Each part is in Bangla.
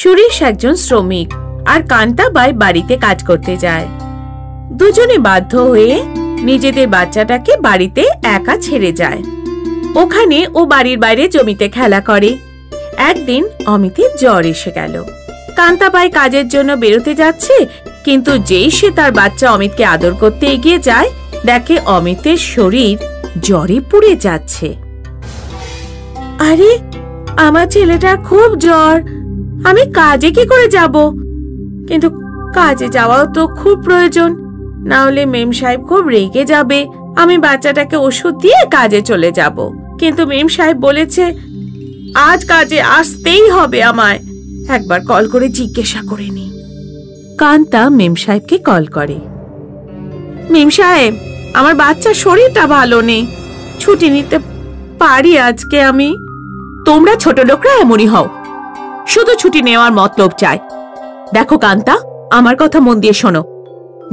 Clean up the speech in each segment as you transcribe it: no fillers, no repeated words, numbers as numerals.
সুরেশ একজন শ্রমিক আর কান্তাবাই বাড়িতে কাজ করতে যায়। দুজনে বাধ্য হয়ে নিজেদের বাচ্চাটাকে বাড়িতে একা ছেড়ে যায়। ওখানে ও বাড়ির বাইরে জমিতে খেলা করে। একদিন অমিতের জ্বর এসে গেল। কান্তাবাই কাজের জন্য বেরোতে যাচ্ছে, কিন্তু যেই সে তার বাচ্চা অমিতকে আদর করতে এগিয়ে যায়, দেখে অমিতের শরীর জ্বরে পুড়ে যাচ্ছে। আরে, আমার ছেলেটার খুব জ্বর, আমি কাজে কি করে যাব? কিন্তু কাজে যাওয়াও তো খুব প্রয়োজন, না হলে মেম সাহেব খুব রেগে যাবে। আমি বাচ্চাটাকে ওষুধ দিয়ে কাজে চলে যাব, কিন্তু মেম সাহেব বলেছে আজ কাজে আসতেই হবে আমায়। একবার কল করে জিজ্ঞাসা করে নি। কান্তা মেম সাহেবকে কল করে। মেম সাহেব, আমার বাচ্চার শরীরটা ভালো নেই, ছুটি নিতে পারি আজকে আমি? তোমরা ছোট লোকরা এমনই হও, শুধু ছুটি নেওয়ার মতলব চাই। দেখো কান্তা, আমার কথা মন দিয়ে শোনো।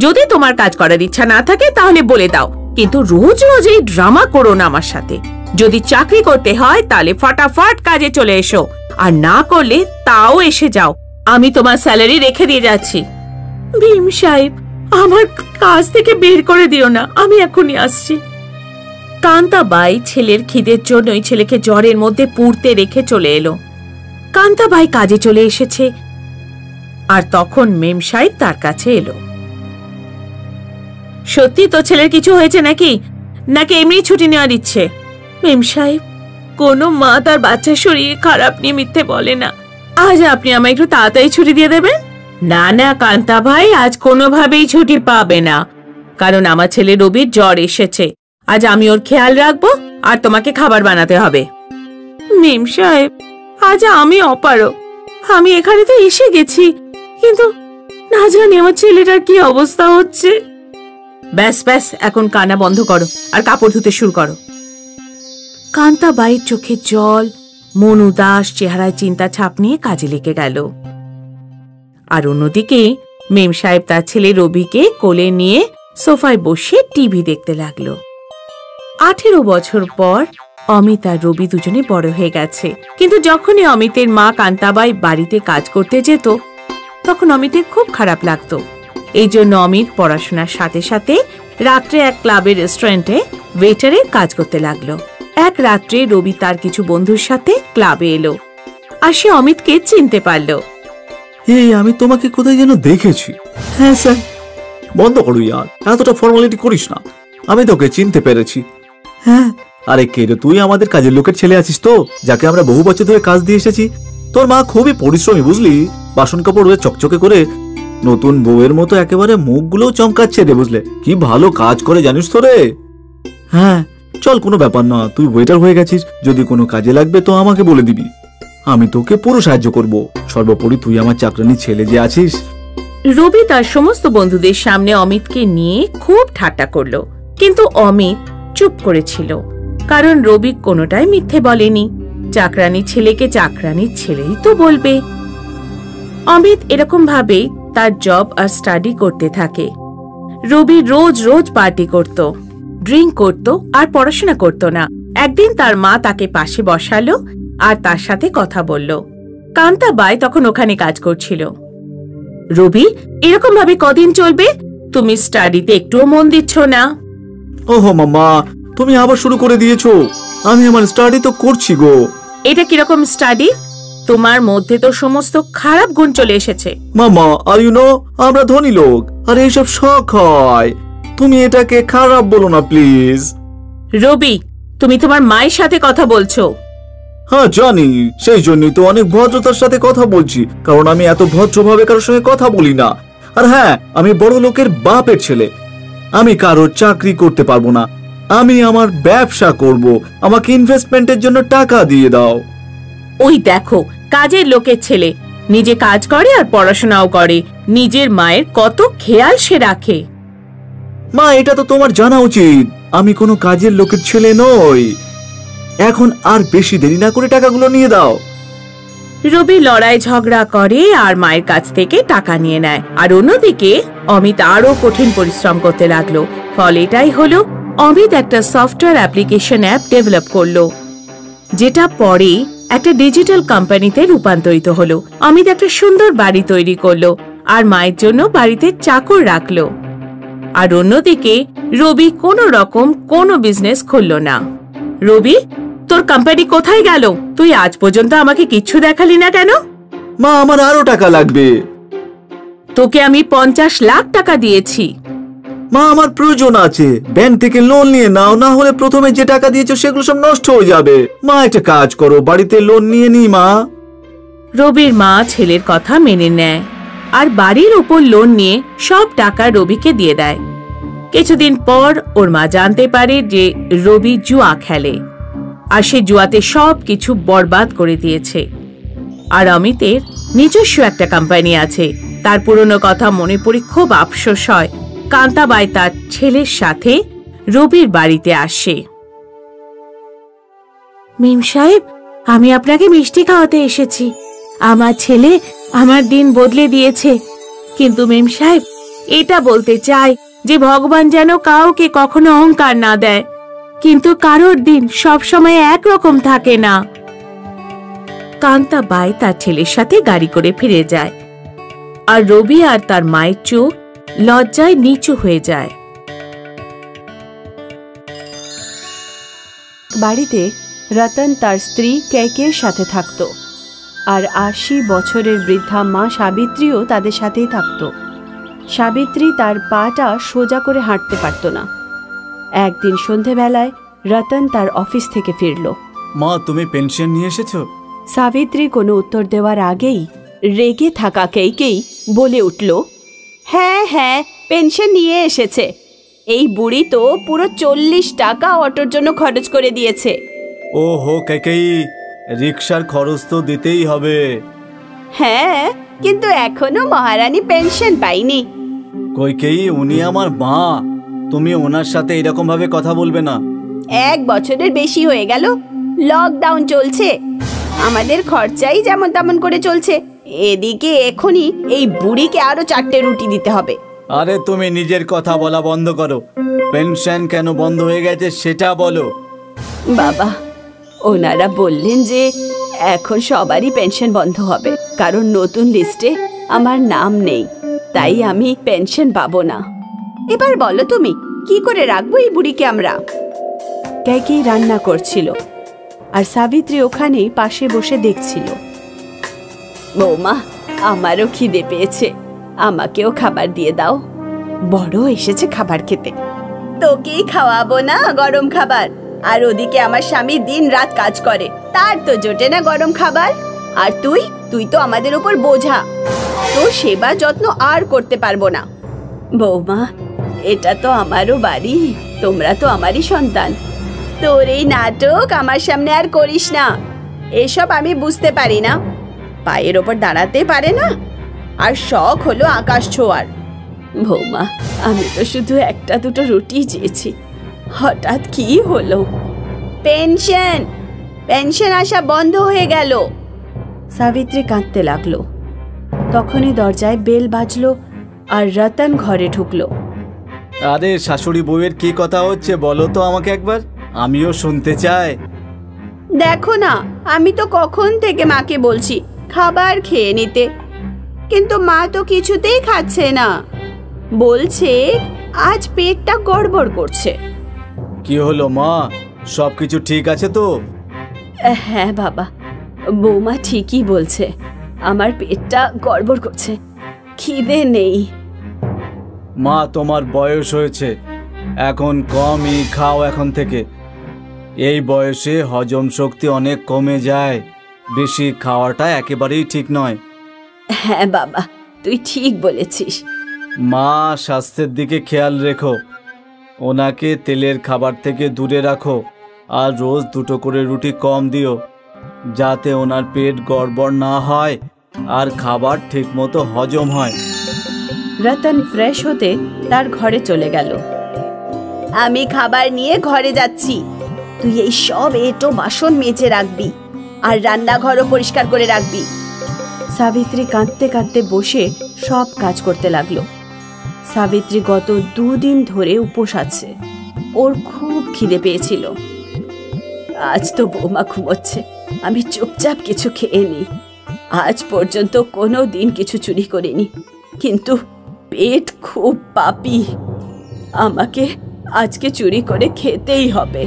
যদি তোমার কাজ করার ইচ্ছা না থাকে তাহলে বলে দাও, কিন্তু রোজ রোজ এই ড্রামা করো না আমার সাথে। যদি চাকরি করতে হয় তাহলে ফটাফট কাজে চলে এসো, আর না করলে তাও এসে যাও। আমি তোমার স্যালারি রেখে দিয়ে যাচ্ছি। ভীম সাহেব, আমার কাজ থেকে বের করে দিও না, আমি এখনই আসছি। কান্তাবাই ছেলের খিদের জন্যই ছেলেকে জ্বরের মধ্যে পুড়তে রেখে চলে এলো। কান্তাবাই কাজে চলে এসেছে, আর তখন মেম সাহেব তার কাছে এলো। সত্যি তো ছেলের কিছু হয়েছে নাকি, নাকি এমনি ছুটি নেওয়ার ইচ্ছে? মেম সাহেব, কোনো মা তার বাচ্চার শরীর খারাপ নিয়ে মিথ্যে বলে না। আজ আপনি আমায় একটু তাড়াতাড়ি ছুটি দিয়ে দেবেন? না না কান্তা ভাই, আজ কোনোভাবেই ছুটি পাবে না, কারণ আমার ছেলে রবির জ্বর এসেছে। আজ আমি ওর খেয়াল রাখবো, আর তোমাকে খাবার বানাতে হবে। মেম সাহেব, আজ আমি অপারগ, আমি এখানে তো এসে গেছি, কিন্তু না জানি আমার ছেলেটার কি অবস্থা হচ্ছে। ব্যাস ব্যাস, এখন কান্না বন্ধ করো আর কাপড় ধুতে শুরু করো। কান্তাবাইয়ের চোখে জল, মন উদাস, চেহারায় চিন্তা ছাপ নিয়ে কাজে লেগে গেল। আর অন্যদিকে মেম সাহেব তার ছেলে রবিকে কোলে নিয়ে সোফায় বসে টিভি দেখতে লাগলো। 18 বছর পর অমিত আর রবি দুজনে বড় হয়ে গেছে, কিন্তু যখনই অমিতের মা কান্তাবাই বাড়িতে কাজ করতে যেত তখন অমিতের খুব খারাপ লাগতো। এই জন্য অমিত পড়াশোনার সাথে সাথে রাত্রে এক ক্লাবের রেস্টুরেন্টে ওয়েটারের কাজ করতে লাগলো। এক রাত্রে রবি তার কিছু বন্ধুর সাথে ক্লাবে এলো, আর সে অমিতকে চিনতে পারলো। এই, আমি তোমাকে কোথায় যেন দেখেছি। হ্যাঁ স্যার। বন্ধ করো ইয়ার, এতটা ফর্মালিটি করিস না, আমি তোকে চিনতে পেরেছি। হ্যাঁ, আরে কে রে তুই? আমাদের কাজের লোকের ছেলে আছিস তো, যাকে আমরা বহু বছর ধরে কাজ দিয়ে এসেছি। তোর মা খুবই পরিশ্রমী বুঝলি, বাসন কাপড় চকচকে করে নতুন বউয়ের মতো একেবারে মুখগুলো চমকাচ্ছে রে, বুঝলে? কি ভালো কাজ করে জানিস তো রে। হ্যাঁ চল, কোনো ব্যাপার না, তুই ওয়েটার হয়ে গেছিস, যদি কোনো কাজে লাগবে তো আমাকে বলে দিবি, আমি তোকে পুরো সাহায্য করব। সর্বোপরি তুই আমার চাকরানি ছেলে যে আছিস। রবি তার সমস্ত বন্ধুদের সামনে অমিতকে নিয়ে খুব ঠাট্টা করলো, কিন্তু অমিত চুপ করেছিল, কারণ রবি কোনোটাই মিথ্যে বলেনি। চাকরানি ছেলেকে চাকরানির ছেলেই তো বলবে। অমিত এরকম ভাবেই তার জব আর স্টাডি করতে থাকে। রবি রোজ রোজ পার্টি করত, ড্রিঙ্ক করত আর পড়াশোনা করত না। একদিন তার মা তাকে পাশে বসালো আর তার সাথে কথা বলল। কান্তাবাই তখন ওখানে কাজ করছিল। রবি, এরকম ভাবে কদিন চলবে? তুমি স্টাডিতে একটুও মন দিচ্ছ না। ওহো মামা, তুমি আবার শুরু করে দিয়েছো। আমি আমার স্টাডি তো করছি গো। এটা কিরকম স্টাডি? তোমার মধ্যে তো সমস্ত খারাপ গুণ চলে এসেছে। মামা, আর ইউ নো, আমরা ধনী লোক, আর এইসব শখ হয়। তুমি এটাকে খারাপ বলো না প্লিজ। রবি, তুমি তোমার মায়ের সাথে কথা বলছো। হ্যাঁ জানি, সেই জন্যই তো অনেক ভদ্রতার সাথে কথা বলছি, কারণ আমি এত ভদ্রভাবে কারোর সঙ্গে কথা বলি না। আর হ্যাঁ, আমি বড় লোকের বাপের ছেলে, আমি কারোর চাকরি করতে পারবো না, আমি আমার ব্যবসা করব, আমাকে ইনভেস্টমেন্টের জন্য টাকা দিয়ে দাও। ওই দেখো, কাজের লোকের ছেলে, নিজে কাজ করে আর পড়াশোনাও করে, নিজের মায়ের কত খেয়াল সে রাখে। মা, এটা তো তোমার জানা উচিত, আমি কোনো কাজের লোকের ছেলে নই। এখন আর বেশি দেরি না করে টাকাগুলো নিয়ে দাও। রবি লড়াই ঝগড়া করে আর মায়ের কাছ থেকে টাকা নিয়ে নেয়, আর অন্যদিকে অমিত আরো কঠিন পরিশ্রম করতে লাগলো। ফল এটাই হলো, অমিত একটা সফটওয়্যার অ্যাপ্লিকেশন অ্যাপ ডেভেলপ করলো, যেটা পরে একটা ডিজিটাল কোম্পানিতে রূপান্তরিত হলো। অমিত একটা সুন্দর বাড়ি তৈরি করলো আর মায়ের জন্য বাড়িতে চাকর রাখলো। আর অন্যদিকে রবি কোনো রকম কোনো বিজনেস খুললো না। রবি, তোর কোম্পানি কোথায় গেল? তুই আজ পর্যন্ত আমাকে কিচ্ছু দেখালি না কেন? মা, আমার আরো টাকা লাগবে। তোকে আমি 50 লাখ টাকা দিয়েছি। মা, আমার প্রয়োজন আছে। ব্যাংক থেকে লোন নিয়ে নাও, না হলে প্রথমে যে টাকা দিয়েছো সেগুলো সব নষ্ট হয়ে যাবে। মা, একটা কাজ করো, বাড়িতে লোন নিয়ে নি মা। রবির মা ছেলের কথা মেনে নেয় আর বাড়ির উপর লোন নিয়ে সব টাকা রবিকে দিয়ে দেয়। কিছুদিন পর ওর মা জানতে পারে যে রবি জুয়া খেলে আর সে জুয়াতে সব কিছু বরবাদ করে দিয়েছে। আর অমিতের নিজস্ব একটা কোম্পানি আছে। তার পুরনো কথা মনে পড়ে খুব আফসোস হয়। কান্তাবাই তার ছেলের সাথে রবির বাড়িতে আসে। মেম সাহেব, আমি আপনাকে মিষ্টি খাওয়াতে এসেছি। আমার ছেলে আমার দিন বদলে দিয়েছে। কিন্তু মেম সাহেব, এটা বলতে চাই যে ভগবান যেন কাউকে কখনো অহংকার না দেয়, কিন্তু কারোর দিন সব সময় একরকম থাকে না। কান্তাবাই তার ছেলের সাথে গাড়ি করে ফিরে যায় আর রবি আর তার মায়ের চোখ লজ্জায় নিচু হয়ে যায়। বাড়িতে রতন তার স্ত্রী কেকের সাথে থাকত আর 80 বছরের বৃদ্ধা মা সাবিত্রীও তাদের সাথেই থাকত। সাবিত্রী তার পাটা সোজা করে হাঁটতে পারত না। একদিন সন্ধেবেলায় রতন তার অফিস থেকে ফিরল। মা, তুমি পেনশন নিয়ে এসেছো? সাবিত্রী কোনো উত্তর দেওয়ার আগেই রেগে থাকা কেকেই বলে উঠল, হ্যাঁ হ্যাঁ, পেনশন নিয়ে এসেছে। এই বুড়ি তো পুরো 40 টাকা অটোর জন্য খরচ করে দিয়েছে। ও হো কেকেই, রিক্সার খরচ তো দিতেই হবে। হ্যাঁ, কিন্তু এখনো মহারানী পেনশন পাইনি। কইকেই, উনি আমার মা। তুমি ওনার সাথে এরকম ভাবে কথা বলবে না। 1 বছরের বেশি হয়ে গেল, লকডাউন চলছে, আমাদের খরচাই যেমন তেমন করে চলছে। এদিকে এখনই এই বুড়িকে আরো 4টে রুটি দিতে হবে। আরে তুমি নিজের কথা বলা বন্ধ করো। পেনশন কেন বন্ধ হয়ে গেছে সেটা বলো। বাবা, ওনারা বললেন যে এখন সবারই পেনশন বন্ধ হবে, কারণ নতুন লিস্টে আমার নাম নেই, তাই আমি পেনশন পাবো না। এবার বলো তুমি, কি করে রাখবো এই বুড়িকে আমরা? কেকেই রান্না করছিল আর সাবিত্রী ওখানেই পাশে বসে দেখছিল। বৌমা, আমারও খিদে পেয়েছে, আমাকেও খাবার দিয়ে দাও। বড় এসেছে খাবার খেতে। তোকেই খাওয়াবো না গরম খাবার, আর ওদিকে আমার স্বামী দিন রাত কাজ করে, তার তো জোটে না গরম খাবার। আর তুই তো আমাদের উপর বোঝা, তোর সেবা যত্ন আর করতে পারবো না। বৌমা, এটা তো আমারও বাড়ি, তোমরা তো আমারই সন্তান। তোর এই নাটক আমার সামনে আর করিস না। এসব আমি বুঝতে পারি না। পায়ের ওপর দাঁড়াতে পারে না, আর শখ হলো আকাশ ছোঁয়ার। বৌমা, আমি তো শুধু 1-2টো রুটি চেয়েছি, হঠাৎ কি হলো? পেনশন আসা বন্ধ হয়ে গেল। সাবিত্রী কাঁদতে লাগলো। তখনই দরজায় বেল বাজলো আর রতন ঘরে ঢুকলো। আরে শাশুড়ি বউয়ের কি কথা হচ্ছে বলো তো আমাকে একবার, আমিও শুনতে চাই। দেখো না, আমি তো কখন থেকে মাকে বলছি খাবার খেয়ে নিতে, কিন্তু মা তো কিছুতেই খাচ্ছে না। বলছে আজ পেটটা গড়বড় করছে। কি হলো মা, সবকিছু ঠিক আছে তো? হ্যাঁ বাবা, বৌমা ঠিকই বলছে, আমার পেটটা গড়বড় করছে, খিদে নেই। মা, তোমার বয়স হয়েছে, এখন কমই খাও এখন থেকে। এই বয়সে হজম শক্তি অনেক কমে যায়, বেশি খাওয়াটা একেবারেই ঠিক নয়। হ্যাঁ বাবা, তুই ঠিক বলেছিস। মা, স্বাস্থ্যের দিকে খেয়াল রেখো, ওনাকে তেলের খাবার থেকে দূরে রাখো, আর রোজ 2টো করে রুটি কম দিও, যাতে ওনার পেট গড়বড় না হয় আর খাবার ঠিকমতো হজম হয়। রতন ফ্রেশ হতে তার ঘরে চলে গেল। আমি খাবার নিয়ে ঘরে যাচ্ছি, তুই এই সব এঁটো বাসন মেজে রাখবি আর রান্নাঘরও পরিষ্কার করে রাখবি। সাবিত্রী কাঁদতে কাঁদতে বসে সব কাজ করতে লাগলো। সাবিত্রী গত 2 দিন ধরে উপোস আছে, ওর খুব খিদে পেয়েছিল। আজ তো বৌমা ঘুমোচ্ছে, আমি চুপচাপ কিছু খেয়ে নিই। আজ পর্যন্ত কোনো দিন কিছু চুরি করিনি, কিন্তু পেট খুব পাপী। আমাকে আজকে চুরি করে খেতেই হবে।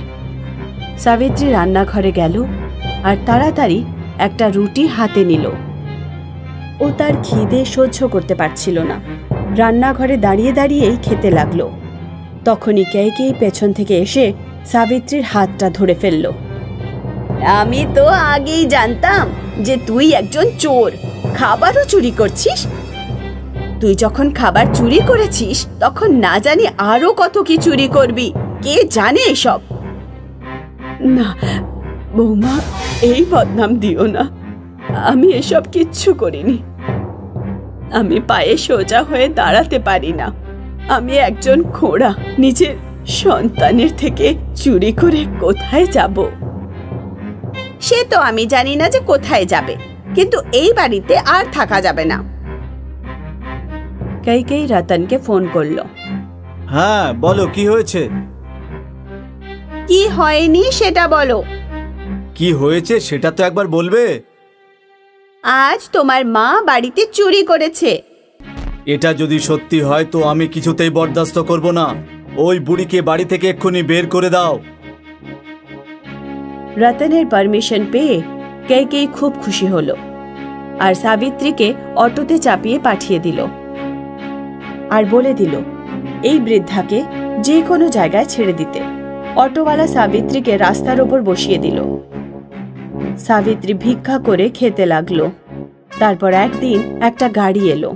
সাবিত্রী রান্নাঘরে গেল আর তাড়াতাড়ি একটা রুটি হাতে নিল। ও তার খিদে সহ্য করতে পারছিল না, রান্নাঘরে দাঁড়িয়ে দাঁড়িয়েই খেতে লাগলো। তখনই কেই পেছন থেকে এসে সাবিত্রীর হাতটা ধরে ফেলল। আমি তো আগেই জানতাম যে তুই একজন চোর, খাবারও চুরি করছিস। তুই যখন খাবার চুরি করেছিস তখন না জানি আরো কত কি চুরি করবি, কে জানে এসব। না বৌমা, এই বদনাম দিও না, আমি এসব কিচ্ছু করিনি। আমি পায়ে সোজা হয়ে দাঁড়াতে পারি না। আমি একজন খোঁড়া, নিজের সন্তানের থেকে চুরি করে কোথায় যাব? সে তো আমি জানি না যে কোথায় যাবে, কিন্তু এই বাড়িতে আর থাকা যাবে না। কেই রতনকে ফোন করলো। হ্যাঁ বলো, কি হয়েছে? কি হয়নি সেটা বলো। কি হয়েছে সেটা তো একবার বলবে। আজ তোমার মা বাড়িতে চুরি করেছে। এটা যদি সত্যি হয় তো আমি কিছুতেই বরদাস্ত করব না। ওই বুড়িকে বাড়ি থেকে এক্ষুনি বের করে দাও। রতনের পারমিশন পেয়ে কেই খুব খুশি হলো আর সাবিত্রীকে অটোতে চাপিয়ে পাঠিয়ে দিল আর বলে দিল এই বৃদ্ধাকে যে কোনো জায়গায় ছেড়ে দিতে। অটোওয়ালা সাবিত্রীকে রাস্তার ওপর বসিয়ে দিল। সাবিত্রী ভিক্ষা করে খেতে লাগলো। তারপর একদিন একটা গাড়ি এলো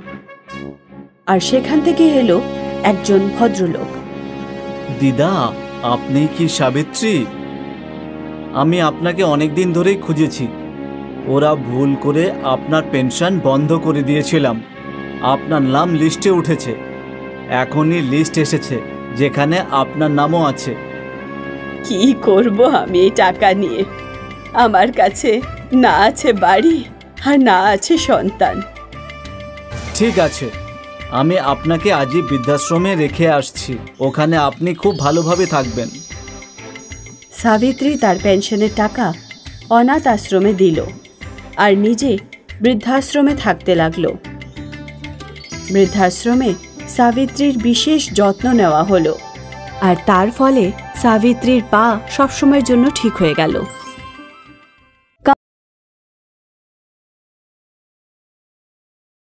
আর সেখান থেকে এলো একজন ভদ্রলোক। দিদা, আপনি কি সাবিত্রী? আমি আপনাকে অনেকদিন ধরেই খুঁজেছি। ওরা ভুল করে আপনার পেনশন বন্ধ করে দিয়েছিলাম। আপনার নাম লিস্টে উঠেছে। এখনই লিস্ট এসেছে যেখানে আপনার নামও আছে। কি করব আমি এই টাকা নিয়ে? আমার কাছে না আছে বাড়ি আর না আছে সন্তান। ঠিক আছে, আমি আপনাকে আজই বৃদ্ধাশ্রমে রেখে আসছি। ওখানে আপনি খুব ভালোভাবে থাকবেন। সাবিত্রী তার পেনশনের টাকা অনাথ আশ্রমে দিল আর নিজে বৃদ্ধাশ্রমে থাকতে লাগলো। বৃদ্ধাশ্রমে সাবিত্রীর বিশেষ যত্ন নেওয়া হলো আর তার ফলে সাবিত্রীর পা সবসময়ের জন্য ঠিক হয়ে গেল।